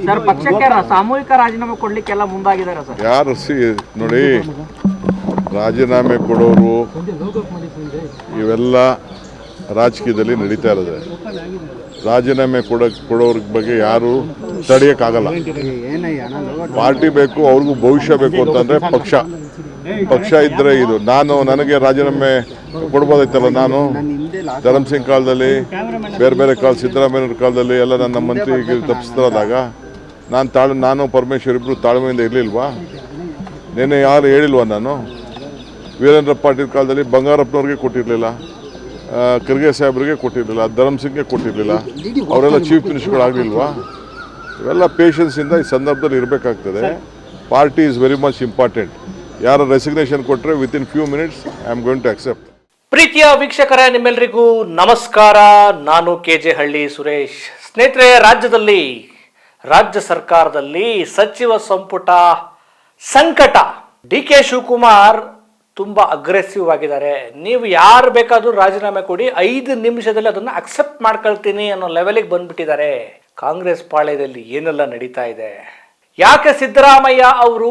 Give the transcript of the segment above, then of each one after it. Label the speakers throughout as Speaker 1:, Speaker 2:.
Speaker 1: Sir ಪಕ್ಷಕ್ಕೆ ಸಾಮೂಹಿಕ ರಾಜೀನಾಮೆ ಕೊಡ್ಲಿಕ್ಕೆಲ್ಲ ಮುಂದಾಗಿದ್ದಾರೆ ಸರ್.
Speaker 2: ಯಾರು ನೋಡಿ, ರಾಜೀನಾಮೆ ಕೊಡೋರು ಇವೆಲ್ಲ ರಾಜಕೀಯದಲ್ಲಿ ನಡೀತಾ ಇರೋದು. ರಾಜೀನಾಮೆ ಕೊಡೋರ ಬಗ್ಗೆ ಯಾರು ತಡೆಯೋಕ್ಕಾಗಲ್ಲ. ಪಾರ್ಟಿ ಬೇಕು, ಅವ್ರಿಗೂ ಭವಿಷ್ಯ ಬೇಕು ಅಂತಂದರೆ ಪಕ್ಷ ಇದ್ದರೆ ಇದು. ನನಗೆ ರಾಜೀನಾಮೆ ಕೊಡ್ಬೋದೈತಲ್ಲ. ನಾನು ಧರಮ್ ಸಿಂಗ್ ಕಾಲದಲ್ಲಿ, ಬೇರೆ ಕಾಲ ಸಿದ್ದರಾಮಯ್ಯವ್ರ ಕಾಲದಲ್ಲಿ ಎಲ್ಲ ನನ್ನ ಮಂತ್ರಿಗೆ ತಪ್ಪಿಸ್ತಾರಾದಾಗ ನಾನು ಪರಮೇಶ್ವರ್ ಇಬ್ಬರು ತಾಳ್ಮೆಯಿಂದ ಇರಲಿಲ್ವಾ? ನಿನ್ನೆ ಯಾರು ಹೇಳಿಲ್ವಾ? ನಾನು ವೀರೇಂದ್ರ ಪಾಟೀಲ್ ಕಾಲದಲ್ಲಿ ಬಂಗಾರಪ್ಪನವ್ರಿಗೆ ಕೊಟ್ಟಿರಲಿಲ್ಲ, ಖರ್ಗೆ ಸಾಹೇಬ್ರಿಗೆ ಕೊಟ್ಟಿರಲಿಲ್ಲ, ಧರಮ್ ಸಿಂಗ್ಗೆ ಕೊಟ್ಟಿರಲಿಲ್ಲ. ಅವರೆಲ್ಲ ಚೀಫ್ ಮಿನಿಸ್ಟರ್ಗಳಾಗಲಿಲ್ವಾ? ಇವೆಲ್ಲ ಪೇಷನ್ಸಿಂದ ಈ ಸಂದರ್ಭದಲ್ಲಿ ಇರಬೇಕಾಗ್ತದೆ. Party is very much important. ಯಾರು ರೆಸಿಗ್ನೇಷನ್ ಕೊಟ್ಟರೆ within few minutes I am going to accept.
Speaker 3: ಪ್ರೀತಿಯ ವೀಕ್ಷಕರೇ, ನಿಮ್ಮೆಲ್ಲರಿಗೂ ನಮಸ್ಕಾರ. ನಾನು KJ ಹಳ್ಳಿ ಸುರೇಶ್. ಸ್ನೇಹಿತರೆ, ರಾಜ್ಯ ಸರ್ಕಾರದಲ್ಲಿ ಸಚಿವ ಸಂಪುಟ ಸಂಕಟ. DK ಶಿವಕುಮಾರ್ ತುಂಬಾ ಅಗ್ರೆಸಿವ್ ಆಗಿದ್ದಾರೆ. ನೀವು ಯಾರು ಬೇಕಾದರೂ ರಾಜೀನಾಮೆ ಕೊಡಿ, 5 ನಿಮಿಷದಲ್ಲಿ ಅದನ್ನು ಅಕ್ಸೆಪ್ಟ್ ಮಾಡ್ಕೊಳ್ತೀನಿ ಅನ್ನೋ ಲೆವೆಲಿಗೆ ಬಂದ್ಬಿಟ್ಟಿದ್ದಾರೆ. ಕಾಂಗ್ರೆಸ್ ಪಾಳ್ಯದಲ್ಲಿ ಏನೆಲ್ಲ ನಡೀತಾ ಇದೆ? ಯಾಕೆ ಸಿದ್ದರಾಮಯ್ಯ ಅವರು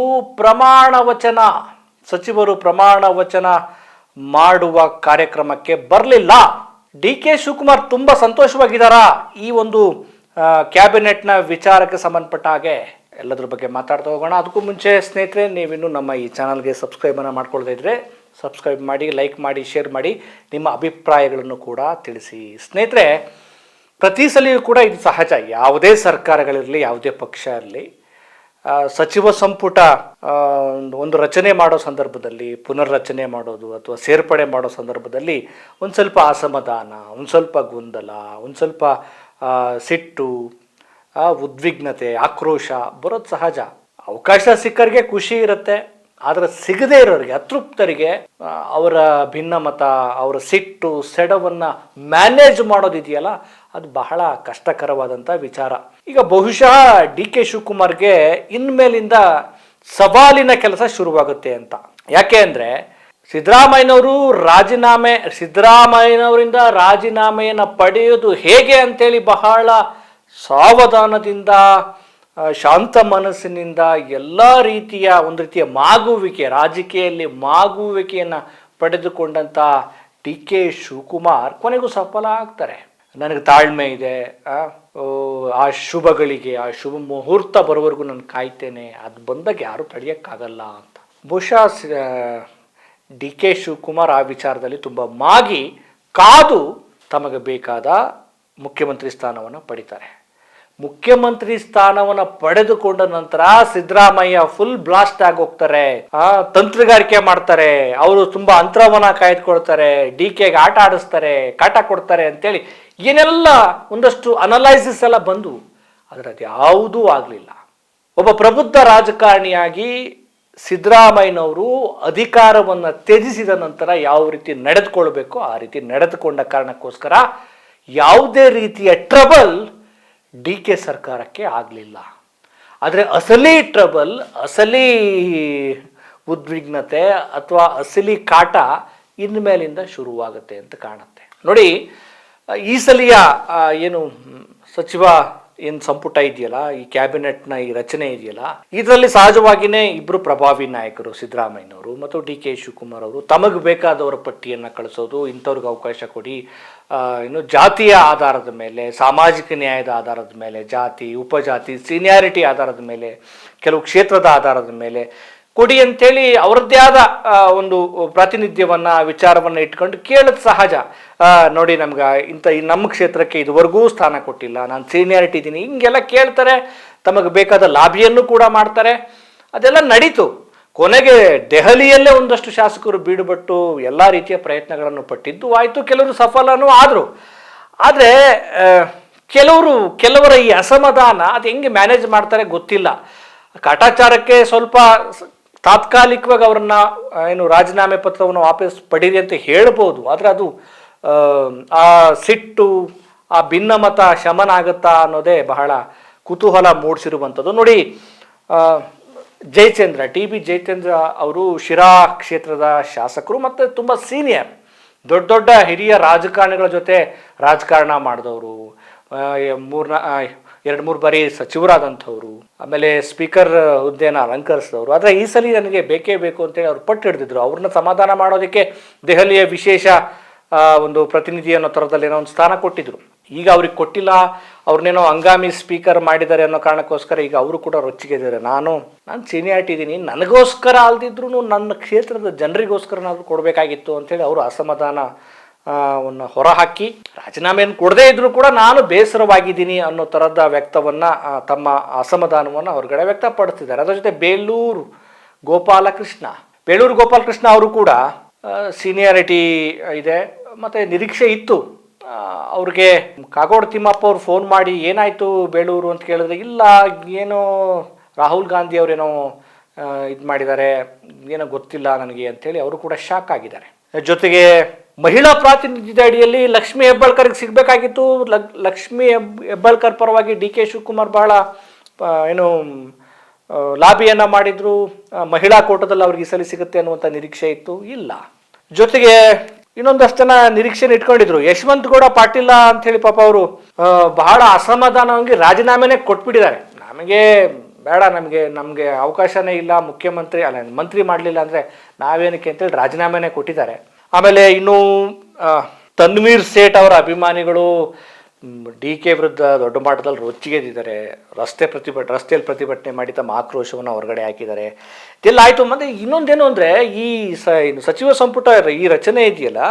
Speaker 3: ಸಚಿವರು ಪ್ರಮಾಣ ವಚನ ಮಾಡುವ ಕಾರ್ಯಕ್ರಮಕ್ಕೆ ಬರಲಿಲ್ಲ? DK ಶಿವಕುಮಾರ್ ತುಂಬಾ ಸಂತೋಷವಾಗಿದ್ದಾರಾ ಈ ಒಂದು ಕ್ಯಾಬಿನೆಟ್ನ ವಿಚಾರಕ್ಕೆ ಸಂಬಂಧಪಟ್ಟ ಹಾಗೆ? ಎಲ್ಲದ್ರ ಬಗ್ಗೆ ಮಾತಾಡ್ತಾ ಹೋಗೋಣ. ಅದಕ್ಕೂ ಮುಂಚೆ ಸ್ನೇಹಿತರೆ, ನೀವಿನ್ನೂ ನಮ್ಮ ಈ ಚಾನಲ್ಗೆ ಸಬ್ಸ್ಕ್ರೈಬನ್ನು ಮಾಡ್ಕೊಳ್ತಾ ಇದ್ರೆ ಸಬ್ಸ್ಕ್ರೈಬ್ ಮಾಡಿ, ಲೈಕ್ ಮಾಡಿ, ಶೇರ್ ಮಾಡಿ, ನಿಮ್ಮ ಅಭಿಪ್ರಾಯಗಳನ್ನು ಕೂಡ ತಿಳಿಸಿ. ಸ್ನೇಹಿತರೆ, ಪ್ರತಿ ಸಲಿಯೂ ಕೂಡ ಇದು ಸಹಜ. ಯಾವುದೇ ಸರ್ಕಾರಗಳಿರಲಿ, ಯಾವುದೇ ಪಕ್ಷ ಇರಲಿ, ಸಚಿವ ಸಂಪುಟ ಒಂದು ರಚನೆ ಮಾಡೋ ಸಂದರ್ಭದಲ್ಲಿ, ಪುನರ್ರಚನೆ ಮಾಡೋದು ಅಥವಾ ಸೇರ್ಪಡೆ ಮಾಡೋ ಸಂದರ್ಭದಲ್ಲಿ ಒಂದು ಸ್ವಲ್ಪ ಅಸಮಾಧಾನ, ಒಂದು ಸ್ವಲ್ಪ ಗೊಂದಲ, ಒಂದು ಸ್ವಲ್ಪ ಸಿಟ್ಟು, ಉದ್ವಿಗ್ನತೆ, ಆಕ್ರೋಶ ಬರೋದು ಸಹಜ. ಅವಕಾಶ ಸಿಕ್ಕರಿಗೆ ಖುಷಿ ಇರುತ್ತೆ, ಆದರೆ ಸಿಗದೇ ಇರೋರಿಗೆ, ಅತೃಪ್ತರಿಗೆ ಅವರ ಭಿನ್ನಮತ, ಅವರ ಸಿಟ್ಟು, ಸೆಡವನ್ನು ಮ್ಯಾನೇಜ್ ಮಾಡೋದಿದೆಯಲ್ಲ, ಅದು ಬಹಳ ಕಷ್ಟಕರವಾದಂಥ ವಿಚಾರ. ಈಗ ಬಹುಶಃ DK ಶಿವಕುಮಾರ್ಗೆ ಇನ್ಮೇಲಿಂದ ಸವಾಲಿನ ಕೆಲಸ ಶುರುವಾಗುತ್ತೆ ಅಂತ. ಯಾಕೆ ಅಂದರೆ, ಸಿದ್ದರಾಮಯ್ಯನವರಿಂದ ರಾಜೀನಾಮೆಯನ್ನು ಪಡೆಯೋದು ಹೇಗೆ ಅಂತೇಳಿ ಬಹಳ ಸಾವಧಾನದಿಂದ, ಶಾಂತ ಮನಸ್ಸಿನಿಂದ, ಎಲ್ಲ ರೀತಿಯ ಒಂದು ರೀತಿಯ ರಾಜಕೀಯದಲ್ಲಿ ಮಾಗುವಿಕೆಯನ್ನು ಪಡೆದುಕೊಂಡಂಥ DK ಶಿವಕುಮಾರ್ ಕೊನೆಗೂ ಸಫಲ ಆಗ್ತಾರೆ. ನನಗೆ ತಾಳ್ಮೆ ಇದೆ, ಆ ಶುಭಗಳಿಗೆ, ಆ ಶುಭ ಮುಹೂರ್ತ ಬರೋವರೆಗೂ ನಾನು ಕಾಯ್ತೇನೆ, ಅದು ಬಂದಾಗ ಯಾರೂ ತಡೆಯೋಕ್ಕಾಗಲ್ಲ ಅಂತ. ಬಹುಶಃ DK ಶಿವಕುಮಾರ್ ಆ ವಿಚಾರದಲ್ಲಿ ತುಂಬ ಕಾದು ತಮಗೆ ಬೇಕಾದ ಮುಖ್ಯಮಂತ್ರಿ ಸ್ಥಾನವನ್ನು ಪಡಿತಾರೆ. ಮುಖ್ಯಮಂತ್ರಿ ಸ್ಥಾನವನ್ನು ಪಡೆದುಕೊಂಡ ನಂತರ ಸಿದ್ದರಾಮಯ್ಯ ಫುಲ್ ಬ್ಲಾಸ್ಟ್ ಆಗಿ ಹೋಗ್ತಾರೆ, ತಂತ್ರಗಾರಿಕೆ ಮಾಡ್ತಾರೆ, ಅವರು ತುಂಬಾ ಅಂತರವನ್ನ ಕಾಯ್ದುಕೊಳ್ತಾರೆ, DKಗೆ ಆಟ ಆಡಿಸ್ತಾರೆ, ಕಾಟ ಕೊಡ್ತಾರೆ ಅಂತೇಳಿ ಏನೆಲ್ಲ ಒಂದಷ್ಟು ಅನಲೈಸಿಸ್ ಎಲ್ಲ ಬಂದು, ಆದರೆ ಅದು ಯಾವುದೂ ಆಗಲಿಲ್ಲ. ಒಬ್ಬ ಪ್ರಬುದ್ಧ ರಾಜಕಾರಣಿಯಾಗಿ ಸಿದ್ದರಾಮಯ್ಯನವರು ಅಧಿಕಾರವನ್ನು ತ್ಯಜಿಸಿದ ನಂತರ ಯಾವ ರೀತಿ ನಡೆದುಕೊಳ್ಬೇಕು ಆ ರೀತಿ ನಡೆದುಕೊಂಡ ಕಾರಣಕ್ಕೋಸ್ಕರ ಯಾವುದೇ ರೀತಿಯ ಟ್ರಬಲ್ DK ಸರ್ಕಾರಕ್ಕೆ ಆಗಲಿಲ್ಲ. ಆದರೆ ಅಸಲಿ ಟ್ರಬಲ್, ಅಸಲಿ ಉದ್ವಿಗ್ನತೆ ಅಥವಾ ಅಸಲಿ ಕಾಟ ಇನ್ಮೇಲಿಂದ ಶುರುವಾಗುತ್ತೆ ಅಂತ ಕಾಣುತ್ತೆ. ನೋಡಿ, ಈ ಸಲಿಯ ಸಚಿವ ಸಂಪುಟ ಇದೆಯಲ್ಲ, ಈ ಕ್ಯಾಬಿನೆಟ್ನ ಈ ರಚನೆ ಇದೆಯಲ್ಲ, ಇದರಲ್ಲಿ ಸಹಜವಾಗಿಯೇ ಇಬ್ಬರು ಪ್ರಭಾವಿ ನಾಯಕರು, ಸಿದ್ದರಾಮಯ್ಯನವರು ಮತ್ತು DK ಶಿವಕುಮಾರ್ ಅವರು ತಮಗೆ ಬೇಕಾದವರ ಪಟ್ಟಿಯನ್ನು ಕಳಿಸೋದು, ಇಂಥವ್ರಿಗೆ ಅವಕಾಶ ಕೊಡಿ, ಜಾತಿಯ ಆಧಾರದ ಮೇಲೆ, ಸಾಮಾಜಿಕ ನ್ಯಾಯದ ಆಧಾರದ ಮೇಲೆ, ಜಾತಿ, ಉಪಜಾತಿ, ಸೀನಿಯಾರಿಟಿ ಆಧಾರದ ಮೇಲೆ, ಕೆಲವು ಕ್ಷೇತ್ರದ ಆಧಾರದ ಮೇಲೆ ಕೊಡಿ ಅಂತೇಳಿ ಅವರದ್ದೇ ಆದ ಒಂದು ಪ್ರಾತಿನಿಧ್ಯವನ್ನು, ವಿಚಾರವನ್ನು ಇಟ್ಕೊಂಡು ಕೇಳೋದು ಸಹಜ. ನೋಡಿ, ನಮ್ಮ ಕ್ಷೇತ್ರಕ್ಕೆ ಇದುವರೆಗೂ ಸ್ಥಾನ ಕೊಟ್ಟಿಲ್ಲ, ನಾನು ಸೀನಿಯಾರಿಟಿ ಇದ್ದೀನಿ, ಹಿಂಗೆಲ್ಲ ಕೇಳ್ತಾರೆ. ತಮಗೆ ಬೇಕಾದ ಲಾಬಿಯನ್ನು ಕೂಡ ಮಾಡ್ತಾರೆ. ಅದೆಲ್ಲ ನಡೀತು. ಕೊನೆಗೆ ದೆಹಲಿಯಲ್ಲೇ ಒಂದಷ್ಟು ಶಾಸಕರು ಬೀಡುಬಟ್ಟು ಎಲ್ಲ ರೀತಿಯ ಪ್ರಯತ್ನಗಳನ್ನು ಪಟ್ಟಿದ್ದು ಆಯಿತು, ಕೆಲವರು ಸಫಲನೂ ಆದರು. ಆದರೆ ಕೆಲವರ ಈ ಅಸಮಾಧಾನ ಅದು ಹೆಂಗೆ ಮ್ಯಾನೇಜ್ ಮಾಡ್ತಾರೆ ಗೊತ್ತಿಲ್ಲ. ಕಾಟಾಚಾರಕ್ಕೆ ಸ್ವಲ್ಪ ತಾತ್ಕಾಲಿಕವಾಗಿ ಅವರನ್ನ ರಾಜೀನಾಮೆ ಪತ್ರವನ್ನು ವಾಪಸ್ ಪಡೀರಿ ಅಂತ ಹೇಳ್ಬೋದು, ಆದರೆ ಅದು ಆ ಸಿಟ್ಟು, ಆ ಭಿನ್ನಮತ ಶಮನ ಆಗುತ್ತಾ ಅನ್ನೋದೇ ಬಹಳ ಕುತೂಹಲ ಮೂಡಿಸಿರುವಂಥದ್ದು. ನೋಡಿ, TB ಜಯಚಂದ್ರ ಅವರು ಶಿರಾ ಕ್ಷೇತ್ರದ ಶಾಸಕರು ಮತ್ತು ತುಂಬ ಸೀನಿಯರ್, ದೊಡ್ಡ ಹಿರಿಯ ರಾಜಕಾರಣಿಗಳ ಜೊತೆ ರಾಜಕಾರಣ ಮಾಡಿದವರು, 2-3 ಬಾರಿ ಸಚಿವರಾದಂಥವ್ರು, ಆಮೇಲೆ ಸ್ಪೀಕರ್ ಹುದ್ದೆನ ಅಲಂಕರಿಸಿದವರು. ಆದರೆ ಈ ಸಲ ನನಗೆ ಬೇಕೇ ಬೇಕು ಅಂತೇಳಿ ಅವ್ರು ಪಟ್ಟು ಹಿಡಿದಿದ್ರು. ಅವ್ರನ್ನ ಸಮಾಧಾನ ಮಾಡೋದಕ್ಕೆ ದೆಹಲಿಯ ವಿಶೇಷ ಒಂದು ಪ್ರತಿನಿಧಿ ಅನ್ನೋ ಥರದಲ್ಲಿ ಏನೋ ಒಂದು ಸ್ಥಾನ ಕೊಟ್ಟಿದ್ರು. ಈಗ ಅವ್ರಿಗೆ ಕೊಟ್ಟಿಲ್ಲ, ಅವ್ರನ್ನೇನೋ ಹಂಗಾಮಿ ಸ್ಪೀಕರ್ ಮಾಡಿದ್ದಾರೆ ಅನ್ನೋ ಕಾರಣಕ್ಕೋಸ್ಕರ ಈಗ ಅವರು ಕೂಡ ರೊಚ್ಚಿಗೆದ್ದಾರೆ. ನಾನು ಸೀನಿಯಾರಿಟಿ ಇದ್ದೀನಿ, ನನಗೋಸ್ಕರ ಅಲ್ದಿದ್ರು ನನ್ನ ಕ್ಷೇತ್ರದ ಜನರಿಗೋಸ್ಕರನಾದ್ರೂ ಕೊಡಬೇಕಾಗಿತ್ತು ಅಂತೇಳಿ ಅವರು ಅಸಮಾಧಾನವನ್ನು ಹೊರಹಾಕಿ ರಾಜೀನಾಮೆಯನ್ನು ಕೊಡದೇ ಇದ್ರೂ ಕೂಡ ನಾನು ಬೇಸರವಾಗಿದ್ದೀನಿ ಅನ್ನೋ ಥರದ ವ್ಯಕ್ತವನ್ನು, ತಮ್ಮ ಅಸಮಾಧಾನವನ್ನು ಹೊರಗಡೆ ವ್ಯಕ್ತಪಡಿಸ್ತಿದ್ದಾರೆ. ಅದರ ಜೊತೆ ಬೇಲೂರು ಗೋಪಾಲಕೃಷ್ಣ ಅವರು ಕೂಡ ಸೀನಿಯಾರಿಟಿ ಇದೆ ಮತ್ತು ನಿರೀಕ್ಷೆ ಇತ್ತು ಅವ್ರಿಗೆ. ಕಾಗೋಡು ತಿಮ್ಮಪ್ಪ ಅವ್ರು ಫೋನ್ ಮಾಡಿ ಏನಾಯಿತು ಬೇಲೂರು ಅಂತ ಕೇಳಿದ್ರೆ, ಇಲ್ಲ ಏನೋ ರಾಹುಲ್ ಗಾಂಧಿ ಅವರೇನೋ ಇದು ಮಾಡಿದ್ದಾರೆ, ಏನೋ ಗೊತ್ತಿಲ್ಲ ನನಗೆ ಅಂಥೇಳಿ ಅವರು ಕೂಡ ಶಾಕ್ ಆಗಿದ್ದಾರೆ. ಜೊತೆಗೆ ಮಹಿಳಾ ಪ್ರಾತಿನಿಧ್ಯದ ಅಡಿಯಲ್ಲಿ ಲಕ್ಷ್ಮೀ ಹೆಬ್ಬಾಳ್ಕರ್ಗೆ ಸಿಗಬೇಕಾಗಿತ್ತು. ಲಕ್ಷ್ಮೀ ಹೆಬ್ಬಾಳ್ಕರ್ ಪರವಾಗಿ ಡಿ ಕೆ ಶಿವಕುಮಾರ್ ಬಹಳ ಏನು ಲಾಬಿಯನ್ನು ಮಾಡಿದ್ರು. ಮಹಿಳಾ ಕೋಟದಲ್ಲಿ ಅವ್ರಿಗೆ ಈ ಸಲ ಸಿಗುತ್ತೆ ಅನ್ನುವಂಥ ನಿರೀಕ್ಷೆ ಇತ್ತು, ಇಲ್ಲ. ಜೊತೆಗೆ ಇನ್ನೊಂದಷ್ಟು ಜನ ನಿರೀಕ್ಷೆನ ಇಟ್ಕೊಂಡಿದ್ರು. ಯಶವಂತ ಗೌಡ ಪಾಟೀಲ ಅಂಥೇಳಿ ಪಾಪ ಅವರು ಬಹಳ ಅಸಮಾಧಾನವಾಗಿ ರಾಜೀನಾಮೆನೇ ಕೊಟ್ಬಿಟ್ಟಿದ್ದಾರೆ. ನಮಗೆ ಬೇಡ, ನಮಗೆ ಅವಕಾಶನೇ ಇಲ್ಲ, ಮಂತ್ರಿ ಮಾಡಲಿಲ್ಲ ಅಂದರೆ ನಾವೇನಕ್ಕೆ ಅಂತೇಳಿ ರಾಜೀನಾಮೆನೇ ಕೊಟ್ಟಿದ್ದಾರೆ. ಆಮೇಲೆ ಇನ್ನು ತನ್ವೀರ್ ಸೇಠ್ ಅವರ ಅಭಿಮಾನಿಗಳು ಡಿ ಕೆ ವಿರುದ್ಧ ದೊಡ್ಡ ಮಟ್ಟದಲ್ಲಿ ರೊಚ್ಚಿಗೆದಿದ್ದಾರೆ. ರಸ್ತೆಯಲ್ಲಿ ಪ್ರತಿಭಟನೆ ಮಾಡಿ ತಮ್ಮ ಆಕ್ರೋಶವನ್ನು ಹೊರಗಡೆ ಹಾಕಿದ್ದಾರೆ. ಇದೆಲ್ಲ ಆಯಿತು. ಮತ್ತು ಇನ್ನೊಂದೇನು ಅಂದರೆ ಈ ಸಚಿವ ಸಂಪುಟ ಈ ರಚನೆ ಇದೆಯಲ್ಲ,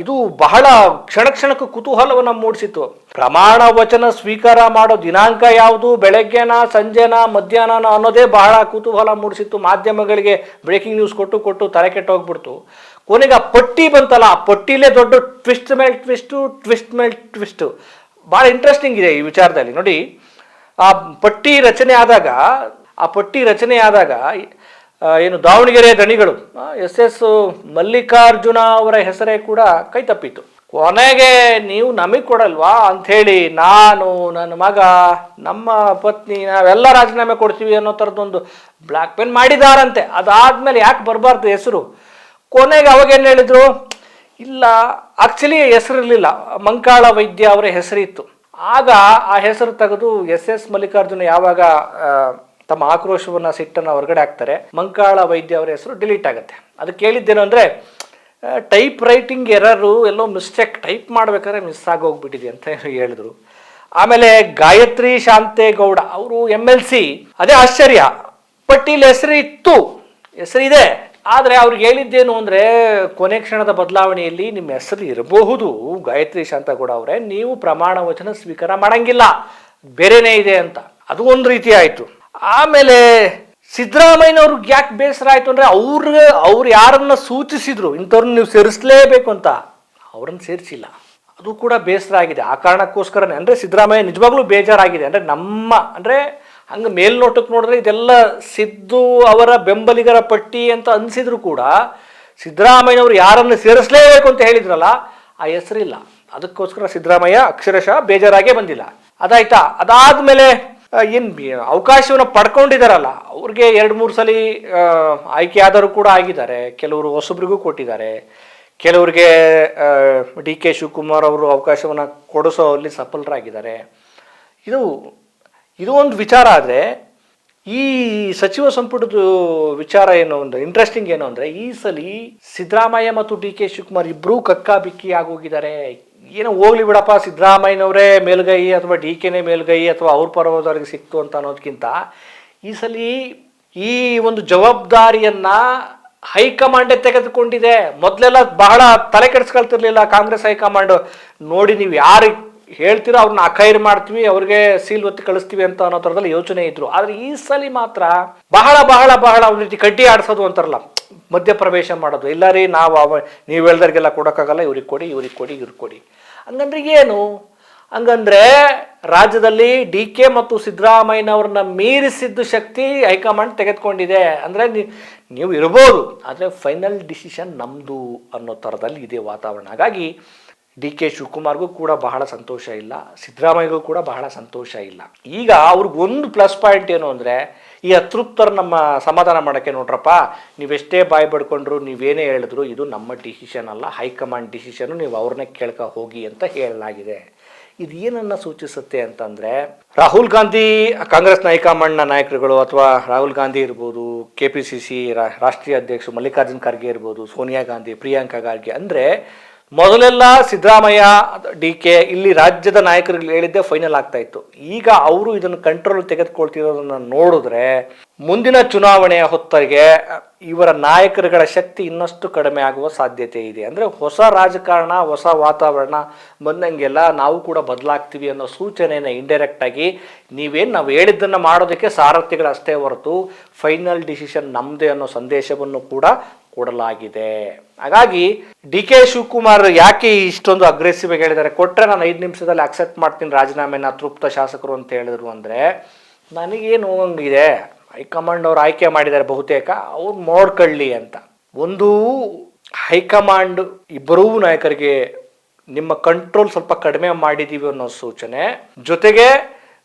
Speaker 3: ಇದು ಬಹಳ ಕ್ಷಣಕ್ಕೂ ಕುತೂಹಲವನ್ನು ಮೂಡಿಸಿತ್ತು. ಪ್ರಮಾಣ ವಚನ ಸ್ವೀಕಾರ ಮಾಡೋ ದಿನಾಂಕ ಯಾವುದು, ಬೆಳಗ್ಗೆನ ಸಂಜೆನ ಮಧ್ಯಾಹ್ನ ಅನ್ನೋದೇ ಬಹಳ ಕುತೂಹಲ ಮೂಡಿಸಿತ್ತು. ಮಾಧ್ಯಮಗಳಿಗೆ ಬ್ರೇಕಿಂಗ್ ನ್ಯೂಸ್ ಕೊಟ್ಟು ತಲೆ ಕೆಟ್ಟೋಗ್ಬಿಡ್ತು. ಕೊನೆಗೆ ಆ ಪಟ್ಟಿ ಬಂತಲ್ಲ, ಆ ಪಟ್ಟಿಲೇ ದೊಡ್ಡ ಟ್ವಿಸ್ಟ್ ಮೇಲೆ ಟ್ವಿಸ್ಟು. ಭಾಳ ಇಂಟ್ರೆಸ್ಟಿಂಗ್ ಇದೆ ಈ ವಿಚಾರದಲ್ಲಿ. ನೋಡಿ, ಆ ಪಟ್ಟಿ ರಚನೆ ಆದಾಗ ಏನು ದಾವಣಗೆರೆ ದಣಿಗಳು SS ಮಲ್ಲಿಕಾರ್ಜುನ ಅವರ ಹೆಸರೇ ಕೂಡ ಕೈ ತಪ್ಪಿತು. ಕೊನೆಗೆ ನೀವು ನಮಗೆ ಕೊಡಲ್ವಾ ಅಂಥೇಳಿ ನಾನು, ನನ್ನ ಮಗ, ನಮ್ಮ ಪತ್ನಿ ನಾವೆಲ್ಲ ರಾಜೀನಾಮೆ ಕೊಡ್ತೀವಿ ಅನ್ನೋ ಥರದ್ದೊಂದು ಬ್ಲ್ಯಾಕ್ ಮೇಲ್ ಮಾಡಿದಾರಂತೆ. ಅದಾದಮೇಲೆ ಯಾಕೆ ಬರಬಾರ್ದು ಹೆಸರು? ಕೊನೆಗೆ ಅವಾಗೇನು ಹೇಳಿದ್ರು, ಇಲ್ಲ ಆ್ಯಕ್ಚುಲಿ ಹೆಸರಿರಲಿಲ್ಲ, ಮಂಕಾಳ ವೈದ್ಯ ಅವರ ಹೆಸರಿತ್ತು. ಆಗ ಆ ಹೆಸರು ತೆಗೆದು SS ಮಲ್ಲಿಕಾರ್ಜುನ ಯಾವಾಗ ತಮ್ಮ ಆಕ್ರೋಶವನ್ನು ಸಿಟ್ಟನ್ನು ಹೊರಗಡೆ ಹಾಕ್ತಾರೆ, ಮಂಕಾಳ ವೈದ್ಯ ಅವರ ಹೆಸರು ಡಿಲೀಟ್ ಆಗುತ್ತೆ. ಅದಕ್ಕೆ ಹೇಳಿದ್ದೇನು ಅಂದರೆ, ಟೈಪ್ ರೈಟಿಂಗ್ ಎರರು, ಎಲ್ಲೋ ಮಿಸ್ಟೇಕ್, ಟೈಪ್ ಮಾಡಬೇಕಾದ್ರೆ ಮಿಸ್ ಆಗೋಗ್ಬಿಟ್ಟಿದೆ ಅಂತ ಹೇಳಿದ್ರು. ಆಮೇಲೆ ಗಾಯತ್ರಿ ಶಾಂತೇಗೌಡ ಅವರು MLC, ಅದೇ ಆಶ್ಚರ್ಯ, ಪಟ್ಟಿಲಿ ಹೆಸರಿದೆ. ಆದರೆ ಅವ್ರಿಗೆ ಹೇಳಿದ್ದೇನು ಅಂದರೆ, ಕೊನೆ ಕ್ಷಣದ ಬದಲಾವಣೆಯಲ್ಲಿ ನಿಮ್ಮ ಹೆಸರು ಇರಬಹುದು ಗಾಯತ್ರಿ ಶಾಂತೇಗೌಡ ಅವರೇ, ನೀವು ಪ್ರಮಾಣ ವಚನ ಸ್ವೀಕಾರ ಮಾಡಂಗಿಲ್ಲ, ಬೇರೆನೇ ಇದೆ ಅಂತ. ಅದು ಒಂದು ರೀತಿ ಆಯಿತು. ಆಮೇಲೆ ಸಿದ್ದರಾಮಯ್ಯನವ್ರಿಗೆ ಯಾಕೆ ಬೇಸರ ಆಯಿತು ಅಂದರೆ, ಅವ್ರು ಯಾರನ್ನ ಸೂಚಿಸಿದ್ರು ಇಂಥವ್ರನ್ನ ನೀವು ಸೇರಿಸಲೇಬೇಕು ಅಂತ, ಅವ್ರನ್ನ ಸೇರಿಸಿಲ್ಲ. ಅದು ಕೂಡ ಬೇಸರ ಆಗಿದೆ. ಆ ಕಾರಣಕ್ಕೋಸ್ಕರನೇ ಅಂದರೆ ಸಿದ್ದರಾಮಯ್ಯ ನಿಜವಾಗ್ಲೂ ಬೇಜಾರಾಗಿದೆ. ಅಂದರೆ ಹಂಗೆ ಮೇಲ್ನೋಟಕ್ಕೆ ನೋಡಿದ್ರೆ ಇದೆಲ್ಲ ಸಿದ್ದು ಅವರ ಬೆಂಬಲಿಗರ ಪಟ್ಟಿ ಅಂತ ಅನಿಸಿದ್ರು ಕೂಡ, ಸಿದ್ದರಾಮಯ್ಯನವರು ಯಾರನ್ನು ಸೇರಿಸಲೇಬೇಕು ಅಂತ ಹೇಳಿದ್ರಲ್ಲ, ಆ ಹೆಸರಿಲ್ಲ. ಅದಕ್ಕೋಸ್ಕರ ಸಿದ್ದರಾಮಯ್ಯ ಅಕ್ಷರಶಃ ಬೇಜಾರಾಗೇ ಬಂದಿಲ್ಲ. ಅದಾಯ್ತಾ? ಅದಾದಮೇಲೆ ಏನು ಅವಕಾಶವನ್ನು ಪಡ್ಕೊಂಡಿದ್ದಾರಲ್ಲ, ಅವ್ರಿಗೆ 2-3 ಸಲ ಆಯ್ಕೆ ಆದರೂ ಕೂಡ ಆಗಿದ್ದಾರೆ. ಕೆಲವರು ಹೊಸಬ್ರಿಗೂ ಕೊಟ್ಟಿದ್ದಾರೆ, ಕೆಲವ್ರಿಗೆ ಡಿ ಕೆ ಶಿವಕುಮಾರ್ ಅವರು ಅವಕಾಶವನ್ನು ಕೊಡಿಸೋಲ್ಲಿ ಸಫಲರಾಗಿದ್ದಾರೆ. ಇದು ಒಂದು ವಿಚಾರ. ಆದರೆ ಈ ಸಚಿವ ಸಂಪುಟದ ವಿಚಾರ ಏನು ಒಂದು ಇಂಟ್ರೆಸ್ಟಿಂಗ್ ಏನು ಅಂದರೆ, ಈ ಸಲ ಸಿದ್ದರಾಮಯ್ಯ ಮತ್ತು ಡಿ ಕೆ ಶಿವಕುಮಾರ್ ಇಬ್ಬರೂ ಕಕ್ಕಾಬಿಕ್ಕಿ ಆಗೋಗಿದ್ದಾರೆ. ಏನೋ ಹೋಗ್ಲಿ ಬಿಡಪ್ಪ, ಸಿದ್ದರಾಮಯ್ಯನವರೇ ಮೇಲ್ಗೈ ಅಥವಾ ಡಿ ಕೆನೇ ಮೇಲ್ಗೈ ಅಥವಾ ಅವ್ರ ಪರವಾದವ್ರಿಗೆ ಸಿಕ್ತು ಅಂತ ಅನ್ನೋದಕ್ಕಿಂತ, ಈ ಸಲ ಈ ಒಂದು ಜವಾಬ್ದಾರಿಯನ್ನು ಹೈಕಮಾಂಡೇ ತೆಗೆದುಕೊಂಡಿದೆ. ಮೊದಲೆಲ್ಲ ಬಹಳ ತಲೆ ಕೆಡಿಸ್ಕೊಳ್ತಿರ್ಲಿಲ್ಲ ಕಾಂಗ್ರೆಸ್ ಹೈಕಮಾಂಡ್. ನೋಡಿ, ನೀವು ಯಾರು ಹೇಳ್ತೀರೋ ಅವ್ರನ್ನ ಅಖೈರ್ ಮಾಡ್ತೀವಿ, ಅವ್ರಿಗೆ ಸೀಲ್ ಒತ್ತಿ ಕಳಿಸ್ತೀವಿ ಅಂತ ಅನ್ನೋ ಥರದಲ್ಲಿ ಯೋಚನೆ ಇದ್ರು. ಆದರೆ ಈ ಸಲ ಮಾತ್ರ ಬಹಳ ಒಂದು ರೀತಿ ಕಡ್ಡಿ ಆಡಿಸೋದು ಅಂತಾರಲ್ಲ, ಮಧ್ಯಪ್ರವೇಶ ಮಾಡೋದು. ಇಲ್ಲ ರೀ, ನೀವು ಹೇಳ್ದಾರಿಗೆಲ್ಲ ಕೊಡೋಕ್ಕಾಗಲ್ಲ, ಇವ್ರಿಗೆ ಕೊಡಿ. ಹಂಗಂದ್ರೆ ಏನು? ಹಂಗಂದ್ರೆ ರಾಜ್ಯದಲ್ಲಿ ಡಿ ಕೆ ಮತ್ತು ಸಿದ್ದರಾಮಯ್ಯನವ್ರನ್ನ ಮೀರಿಸಿದ್ದು ಶಕ್ತಿ ಹೈಕಮಾಂಡ್ ತೆಗೆದುಕೊಂಡಿದೆ. ಅಂದರೆ ನೀವು ಇರ್ಬೋದು, ಆದರೆ ಫೈನಲ್ ಡಿಸಿಷನ್ ನಮ್ಮದು ಅನ್ನೋ ಥರದಲ್ಲಿ ಇದೆ ವಾತಾವರಣ. ಹಾಗಾಗಿ ಡಿ ಕೆ ಶಿವಕುಮಾರ್ಗೂ ಕೂಡ ಬಹಳ ಸಂತೋಷ ಇಲ್ಲ, ಸಿದ್ದರಾಮಯ್ಯಗೂ ಕೂಡ ಬಹಳ ಸಂತೋಷ ಇಲ್ಲ. ಈಗ ಅವ್ರಿಗೊಂದು ಪ್ಲಸ್ ಪಾಯಿಂಟ್ ಏನು ಅಂದರೆ, ಈ ಅತೃಪ್ತರು ನಮ್ಮ ಸಮಾಧಾನ ಮಾಡೋಕ್ಕೆ, ನೋಡ್ರಪ್ಪ ನೀವೆಷ್ಟೇ ಬಾಯಿ ಬಡ್ಕೊಂಡ್ರು, ನೀವೇನೇ ಹೇಳಿದ್ರು, ಇದು ನಮ್ಮ ಡಿಸಿಷನ್ ಅಲ್ಲ, ಹೈಕಮಾಂಡ್ ಡಿಸಿಷನು, ನೀವು ಅವ್ರನ್ನೇ ಕೇಳ್ಕೊ ಹೋಗಿ ಅಂತ ಹೇಳಲಾಗಿದೆ. ಇದು ಏನನ್ನ ಸೂಚಿಸುತ್ತೆ ಅಂತಂದರೆ ರಾಹುಲ್ ಗಾಂಧಿ ಕಾಂಗ್ರೆಸ್ನ ಹೈಕಮಾಂಡ್ನ ನಾಯಕರುಗಳು ಅಥವಾ ರಾಹುಲ್ ಗಾಂಧಿ ಇರ್ಬೋದು, KPCC ರಾಷ್ಟ್ರೀಯ ಅಧ್ಯಕ್ಷರು ಮಲ್ಲಿಕಾರ್ಜುನ್ ಖರ್ಗೆ ಇರ್ಬೋದು, ಸೋನಿಯಾ ಗಾಂಧಿ, ಪ್ರಿಯಾಂಕಾ ಗಾರ್ಗೆ, ಅಂದರೆ ಮೊದಲೆಲ್ಲ ಸಿದ್ದರಾಮಯ್ಯ, DK ಇಲ್ಲಿ ರಾಜ್ಯದ ನಾಯಕರುಗಳು ಹೇಳಿದ್ದೆ ಫೈನಲ್ ಆಗ್ತಾ ಇತ್ತು. ಈಗ ಅವರು ಇದನ್ನು ಕಂಟ್ರೋಲ್ ತೆಗೆದುಕೊಳ್ತಿರೋದನ್ನು ನೋಡಿದ್ರೆ ಮುಂದಿನ ಚುನಾವಣೆಯ ಹೊತ್ತಿಗೆ ಇವರ ನಾಯಕರುಗಳ ಶಕ್ತಿ ಇನ್ನಷ್ಟು ಕಡಿಮೆ ಆಗುವ ಸಾಧ್ಯತೆ ಇದೆ. ಅಂದರೆ ಹೊಸ ರಾಜಕಾರಣ, ಹೊಸ ವಾತಾವರಣ ಬಂದಂಗೆಲ್ಲ ನಾವು ಕೂಡ ಬದಲಾಗ್ತೀವಿ ಅನ್ನೋ ಸೂಚನೆಯನ್ನು ಇಂಡೈರೆಕ್ಟ್ ಆಗಿ ನಾವು ಹೇಳಿದ್ದನ್ನು ಮಾಡೋದಕ್ಕೆ ಸಾರಥಿಗಳಷ್ಟೇ ಹೊರತು ಫೈನಲ್ ಡಿಸಿಷನ್ ನಮ್ಮದೇ ಅನ್ನೋ ಸಂದೇಶವನ್ನು ಕೂಡ ಕೊಡಲಾಗಿದೆ. ಹಾಗಾಗಿ DK ಶಿವಕುಮಾರ್ ಯಾಕೆ ಇಷ್ಟೊಂದು ಅಗ್ರೆಸಿವ್ ಆಗಿ ಹೇಳಿದ್ದಾರೆ, ಕೊಟ್ಟರೆ ನಾನು 5 ನಿಮಿಷದಲ್ಲಿ ಅಕ್ಸೆಪ್ಟ್ ಮಾಡ್ತೀನಿ ರಾಜೀನಾಮೆನ ಅತೃಪ್ತ ಶಾಸಕರು ಅಂತ ಹೇಳಿದ್ರು ಅಂದರೆ ನನಗೇನು ಹೋಗಂಗಿದೆ. ಹೈಕಮಾಂಡ್ ಅವ್ರು ಆಯ್ಕೆ ಮಾಡಿದ್ದಾರೆ, ಬಹುತೇಕ ಅವ್ರು ನೋಡ್ಕೊಳ್ಳಿ ಅಂತ. ಒಂದು ಹೈಕಮಾಂಡ್ ಇಬ್ಬರೂ ನಾಯಕರಿಗೆ ನಿಮ್ಮ ಕಂಟ್ರೋಲ್ ಸ್ವಲ್ಪ ಕಡಿಮೆ ಮಾಡಿದ್ದೀವಿ ಅನ್ನೋ ಸೂಚನೆ, ಜೊತೆಗೆ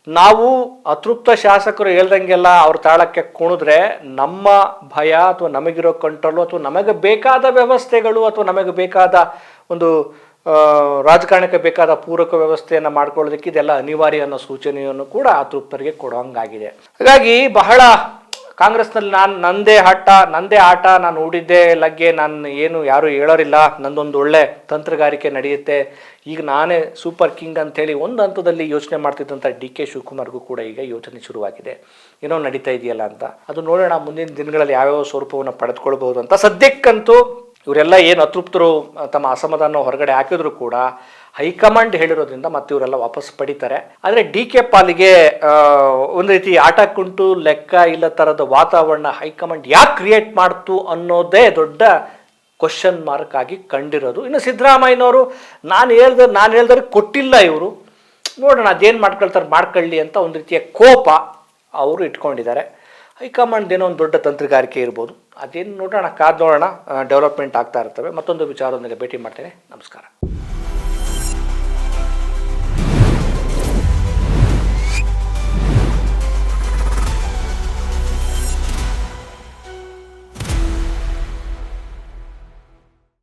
Speaker 3: ನಾವು ಅತೃಪ್ತ ಶಾಸಕರು ಹೇಳ್ದಂಗೆಲ್ಲ ಅವ್ರ ತಾಳಕ್ಕೆ ಕುಣಿದ್ರೆ ನಮ್ಮ ಭಯ ಅಥವಾ ನಮಗಿರೋ ಕಂಟ್ರೋಲು ಅಥವಾ ನಮಗೆ ಬೇಕಾದ ವ್ಯವಸ್ಥೆಗಳು ಅಥವಾ ನಮಗೆ ಬೇಕಾದ ಒಂದು ರಾಜಕಾರಣಕ್ಕೆ ಬೇಕಾದ ಪೂರಕ ವ್ಯವಸ್ಥೆಯನ್ನು ಮಾಡ್ಕೊಳ್ಳೋದಕ್ಕೆ ಇದೆಲ್ಲ ಅನಿವಾರ್ಯ ಅನ್ನೋ ಸೂಚನೆಯನ್ನು ಕೂಡ ಅತೃಪ್ತರಿಗೆ ಕೊಡೋಂಗಾಗಿದೆ. ಹಾಗಾಗಿ ಬಹಳ ಕಾಂಗ್ರೆಸ್ನಲ್ಲಿ ನಂದೇ ಆಟ, ನಾನು ಹೂಡಿದ್ದೆ ಲಗ್ಗೆ, ನಾನು ಏನು ಯಾರು ಹೇಳೋರಿಲ್ಲ, ನಂದೊಂದು ಒಳ್ಳೆ ತಂತ್ರಗಾರಿಕೆ ನಡೆಯುತ್ತೆ, ಈಗ ನಾನೇ ಸೂಪರ್ ಕಿಂಗ್ ಅಂತೇಳಿ ಒಂದು ಹಂತದಲ್ಲಿ ಯೋಚನೆ ಮಾಡ್ತಿದ್ದಂಥ DK ಶಿವಕುಮಾರ್ಗೂ ಕೂಡ ಈಗ ಯೋಚನೆ ಶುರುವಾಗಿದೆ, ಏನೋ ನಡೀತಾ ಇದೆಯಲ್ಲ ಅಂತ. ಅದು ನೋಡೋಣ ಮುಂದಿನ ದಿನಗಳಲ್ಲಿ ಯಾವ್ಯಾವ ಸ್ವರೂಪವನ್ನು ಪಡೆದುಕೊಳ್ಬಹುದು ಅಂತ. ಸದ್ಯಕ್ಕಂತೂ ಇವರೆಲ್ಲ ಏನು ಅತೃಪ್ತರು ತಮ್ಮ ಅಸಮಾಧಾನ ಹೊರಗಡೆ ಹಾಕಿದ್ರು ಕೂಡ ಹೈಕಮಾಂಡ್ ಹೇಳಿರೋದ್ರಿಂದ ಮತ್ತೆ ಇವರೆಲ್ಲ ವಾಪಸ್ ಪಡಿತಾರೆ. ಆದರೆ DK ಪಾಲಿಗೆ ಒಂದು ರೀತಿ ಆಟ ಕುಂಟು ಲೆಕ್ಕ ಇಲ್ಲ ಥರದ ವಾತಾವರಣ ಹೈಕಮಾಂಡ್ ಯಾಕೆ ಕ್ರಿಯೇಟ್ ಮಾಡ್ತು ಅನ್ನೋದೇ ದೊಡ್ಡ ಕ್ವಶನ್ ಮಾರ್ಕ್ ಆಗಿ ಕಂಡಿರೋದು. ಇನ್ನು ಸಿದ್ದರಾಮಯ್ಯನವರು ನಾನು ಹೇಳ್ದರೆ ಕೊಟ್ಟಿಲ್ಲ, ಇವರು ನೋಡೋಣ ಅದೇನು ಮಾಡ್ಕೊಳ್ಳಿ ಅಂತ ಒಂದು ರೀತಿಯ ಕೋಪ ಅವರು ಇಟ್ಕೊಂಡಿದ್ದಾರೆ. ಹೈಕಮಾಂಡ್ ಏನೋ ಒಂದು ದೊಡ್ಡ ತಂತ್ರಗಾರಿಕೆ ಇರ್ಬೋದು, ಅದೇನು ನೋಡೋಣ, ಕಾದು ನೋಡೋಣ. ಡೆವಲಪ್ಮೆಂಟ್ ಆಗ್ತಾ ಇರ್ತವೆ. ಮತ್ತೊಂದು ವಿಚಾರದೊಂದಿಗೆ ಭೇಟಿ ಮಾಡ್ತೇನೆ. ನಮಸ್ಕಾರ.